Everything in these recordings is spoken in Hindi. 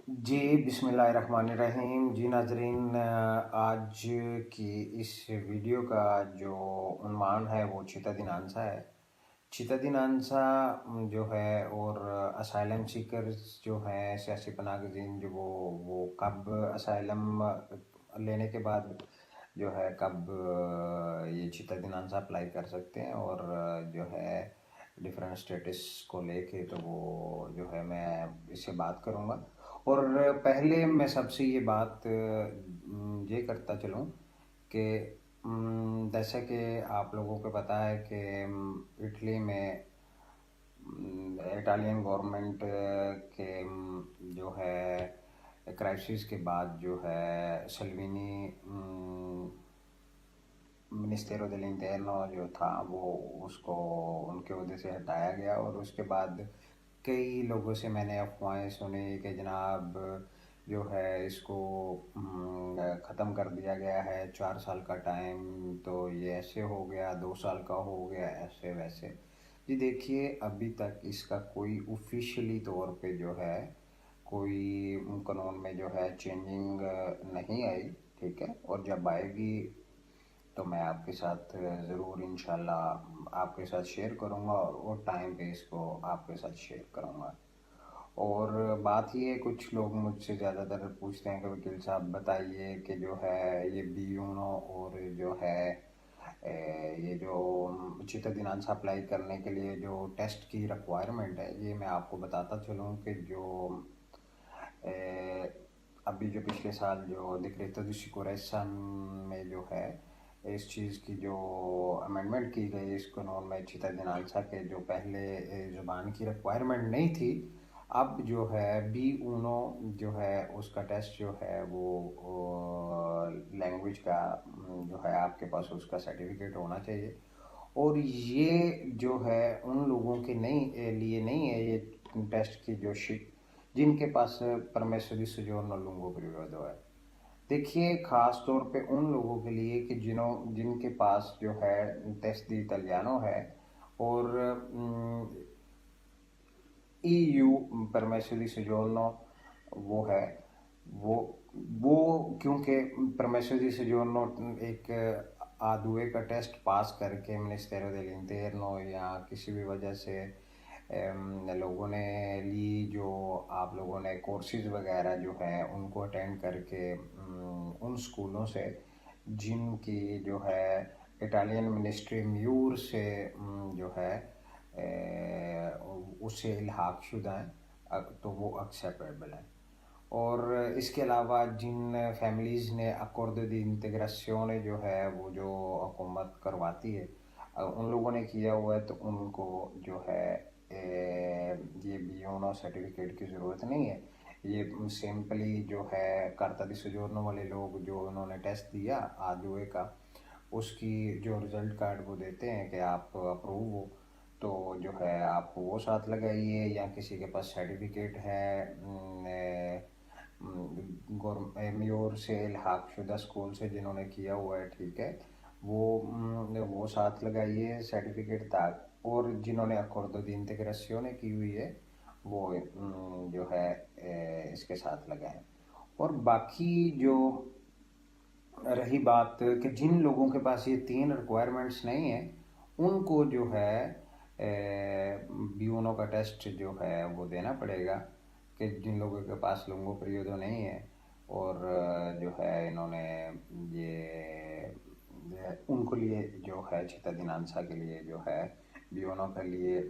जी, बिस्मिल्लाहिर्रहमानिर्रहीम। जी नाज़रीन, आज की इस वीडियो का जो उन्वान है वो चीता दिनांसा है। चीता दिनांसा जो है और असाइलम सीकर्स जो हैं, सियासी पनाहगज़ीन जो वो कब असाइलम लेने के बाद जो है कब ये चीता दिनांसा अप्लाई कर सकते हैं और जो है डिफरेंट स्टेटस को लेके तो वो जो है मैं इससे बात करूँगा। और पहले मैं सबसे ये बात ये करता चलूँ कि जैसे कि आप लोगों को पता है कि इटली में इटालियन गवर्नमेंट के जो है क्राइसिस के बाद जो है सल्वीनी मिनिस्टेरो देल'Interno जो था वो उसको उनके ओहदे से हटाया गया। और उसके बाद कई लोगों से मैंने अफवाहें सुनी कि जनाब जो है इसको ख़त्म कर दिया गया है, 4 साल का टाइम तो ये ऐसे हो गया, 2 साल का हो गया, ऐसे वैसे। जी देखिए, अभी तक इसका कोई ऑफिशियली तौर पे जो है कोई कानून में जो है चेंजिंग नहीं आई, ठीक है। और जब आएगी तो मैं आपके साथ ज़रूर इंशाल्लाह आपके साथ शेयर करूँगा और वो टाइम पे इसको आपके साथ शेयर करूँगा। और बात ये है, कुछ लोग मुझसे ज़्यादातर पूछते हैं कि वकील साहब बताइए कि जो है ये B1 और जो है ये जो उचित दिनांक अप्लाई करने के लिए जो टेस्ट की रिक्वायरमेंट है, ये मैं आपको बताता चलूँ कि जो अभी जो पिछले साल जो डिक्रेटो दी सिक्योरेसा में जो है इस चीज़ की जो अमेंडमेंट की गई इस कानून में चिता दिनांसा के जो पहले ज़ुबान की रिक्वायरमेंट नहीं थी, अब जो है B1 जो है उसका टेस्ट जो है वो लैंग्वेज का जो है आपके पास उसका सर्टिफिकेट होना चाहिए। और ये जो है उन लोगों के लिए नहीं है ये टेस्ट की जो शीट जिनके पास परमेसर di soggiorno a lungo periodo है। देखिए, ख़ास तौर पे उन लोगों के लिए कि जिनके पास जो है टेस्ट दी इटालियानो है और EU परमेसर di soggiorno वो है वो वो क्योंकि परमेसर di soggiorno एक A2 का टेस्ट पास करके मिनिस्टेरो dell'Interno या किसी भी वजह से लोगों ने ली, जो आप लोगों ने कोर्सेज वगैरह जो हैं उनको अटेंड करके उन स्कूलों से जिनकी जो है इटालियन मिनिस्ट्री म्यूर से जो है उससे इल्हाक शुदा हैं, तो वो एक्सेप्टेबल हैं। और इसके अलावा जिन फैमिलीज़ ने अकॉर्डो दी इंटीग्रेशियोन जो है वो जो हुकूमत करवाती है, उन लोगों ने किया हुआ है तो उनको जो है ये B1 सर्टिफिकेट की ज़रूरत नहीं है। ये सिंपली जो है कार्ता दी सॉजोर्नो वाले लोग जो उन्होंने टेस्ट दिया A2 का, उसकी जो रिज़ल्ट कार्ड वो देते हैं कि आप अप्रूव हो, तो जो है आप वो साथ लगाइए या किसी के पास सर्टिफिकेट है म्योर से इल्हाक शुदा स्कूल से जिन्होंने किया हुआ है, ठीक है, वो साथ लगाइए सर्टिफिकेट तक। और जिन्होंने अकॉर्डो दी इंटीग्रेशियोने की हुई है वो जो है इसके साथ लगाएं। और बाकी जो रही बात कि जिन लोगों के पास ये 3 रिक्वायरमेंट्स नहीं है उनको जो है B1 का टेस्ट जो है वो देना पड़ेगा। कि जिन लोगों के पास लुंगो periodo नहीं है और जो है इन्होंने ये उनको लिए जो है cittadinanza के लिए जो है B1 के लिए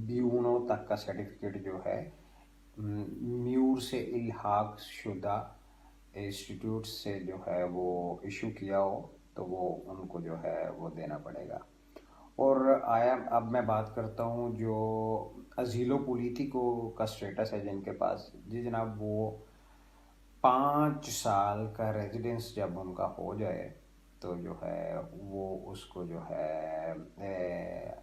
B1 तक का सर्टिफिकेट जो है म्यूर से इल्हाक शुदा इंस्टीट्यूट से जो है वो इशू किया हो तो वो उनको जो है वो देना पड़ेगा। और आया अब मैं बात करता हूँ जो अजीलो पोलिटिको का स्टेटस है जिनके पास, जी जनाब, वो 5 साल का रेजिडेंस जब उनका हो जाए तो जो है वो उसको जो है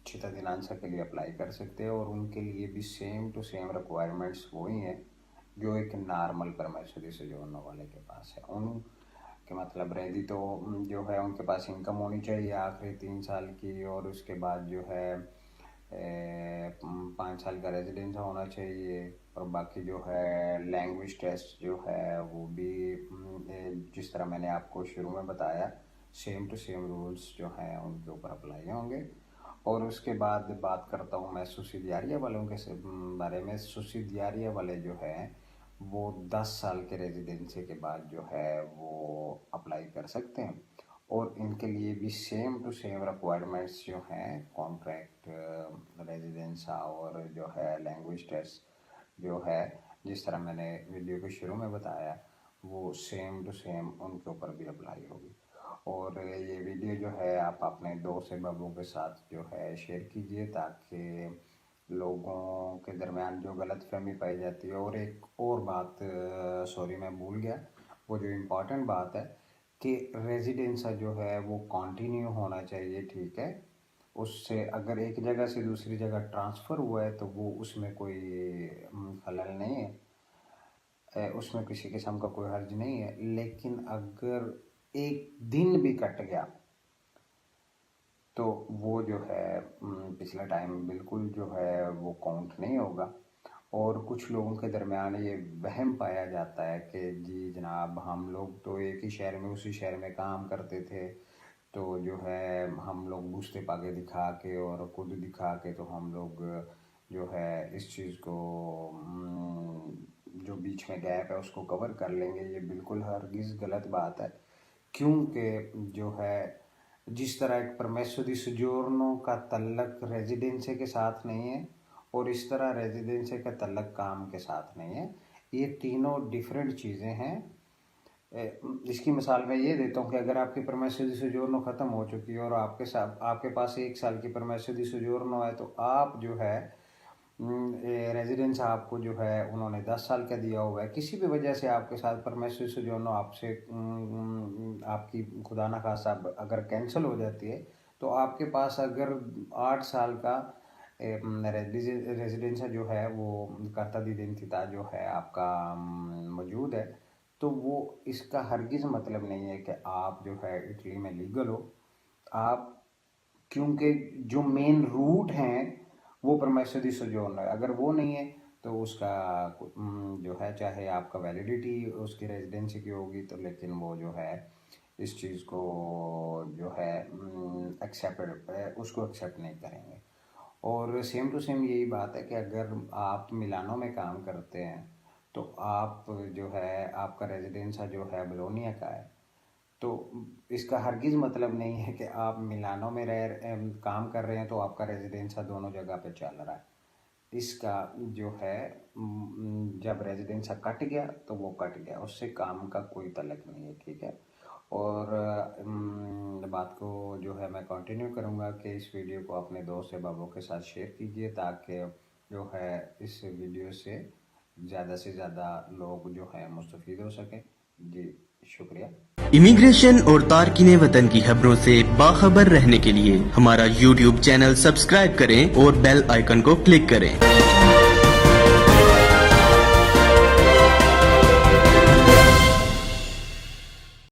cittadinanza के लिए अप्लाई कर सकते हैं। और उनके लिए भी सेम टू सेम रिक्वायरमेंट्स वही हैं जो एक नॉर्मल परमेसर di soggiorno वाले के पास है। उन के मतलब रेडी तो जो है उनके पास इनकम होनी चाहिए आखिरी 3 साल की, और उसके बाद जो है 5 साल का रेजिडेंस होना चाहिए, और बाकी जो है लैंग्वेज टेस्ट जो है वो भी जिस तरह मैंने आपको शुरू में बताया सेम टू सेम रूल्स जो हैं उनके ऊपर अप्लाई होंगे। और उसके बाद बात करता हूँ मैं सुसिडियारिया वालों के बारे में। सुसिडियारिया वाले जो हैं वो 10 साल के रेजिडेंसी के बाद जो है वो अप्लाई कर सकते हैं, और इनके लिए भी सेम टू सेम रिक्वायरमेंट्स जो हैं कॉन्ट्रैक्ट, रेजिडेंस और जो है लैंग्वेज टेस्ट जो है जिस तरह मैंने वीडियो के शुरू में बताया वो सेम टू सेम उनके ऊपर भी अप्लाई होगी। और ये वीडियो जो है आप अपने दोस्त अहबाबों के साथ जो है शेयर कीजिए ताकि लोगों के दरमियान जो गलत फहमी पाई जाती है। और एक और बात सॉरी मैं भूल गया, वो जो इम्पोर्टेंट बात है कि रेजिडेंसा जो है वो कंटिन्यू होना चाहिए, ठीक है। उससे अगर एक जगह से दूसरी जगह ट्रांसफ़र हुआ है तो वो उसमें कोई खलल नहीं है, उसमें किसी किस्म का कोई हर्ज नहीं है। लेकिन अगर एक दिन भी कट गया तो वो जो है पिछला टाइम बिल्कुल जो है वो काउंट नहीं होगा। और कुछ लोगों के दरमियान ये वहम पाया जाता है कि जी जनाब हम लोग तो एक ही शहर में उसी शहर में काम करते थे, तो जो है हम लोग बुझते पागे दिखा के और खुद दिखा के तो हम लोग जो है इस चीज़ को जो बीच में गैप है उसको कवर कर लेंगे। ये बिल्कुल हरगिज़ गलत बात है, क्योंकि जो है जिस तरह एक परमेसो दी सोजोर्नो का तल्लक रेजिडेंसे के साथ नहीं है और इस तरह रेजिडेंसे का तल्लक काम के साथ नहीं है, ये तीनों डिफरेंट चीज़ें हैं। इसकी मिसाल मैं ये देता हूँ कि अगर आपकी परमेसो दी सोजोर्नो ख़त्म हो चुकी है और आपके पास 1 साल की परमेसो दी सोजोर्नो है, तो आप जो है रेजिडेंस आपको जो है उन्होंने 10 साल का दिया हुआ है। किसी भी वजह से आपके साथ परमेसो दी सोजोर्नो आपसे आपकी खुदा ना खास्ता अगर कैंसिल हो जाती है तो आपके पास अगर 8 साल का रेजिडेंस जो है वो कार्ता दी इडेंटिटी जो है आपका मौजूद है, तो वो इसका हरगिज़ मतलब नहीं है कि आप जो है इटली में लीगल हो। आप क्योंकि जो मेन रूट हैं वो परमेसो दी सोजोर्नो है, अगर वो नहीं है तो उसका जो है चाहे आपका वैलिडिटी उसकी रेजिडेंसी की होगी तो, लेकिन वो जो है इस चीज़ को जो है उसको एक्सेप्ट नहीं करेंगे। और सेम टू सेम यही बात है कि अगर आप मिलानो में काम करते हैं तो आप जो है आपका रेजिडेंसा जो है बोलोनिया का है, तो इसका हरगिज़ मतलब नहीं है कि आप मिलानो में काम कर रहे हैं तो आपका रेजिडेंसा दोनों जगह पे चल रहा है। इसका जो है जब रेजिडेंसा कट गया तो वो कट गया, उससे काम का कोई तल्लक नहीं है, ठीक है। और बात को जो है मैं कंटिन्यू करूँगा कि इस वीडियो को अपने दोस्त अहबाबों के साथ शेयर कीजिए ताकि जो है इस वीडियो से ज़्यादा लोग जो है मुस्तफ़ीद हो सकें। जी शुक्रिया। इमिग्रेशन और तारकीने वतन की खबरों से बाखबर रहने के लिए हमारा YouTube चैनल सब्सक्राइब करें और बेल आइकन को क्लिक करें।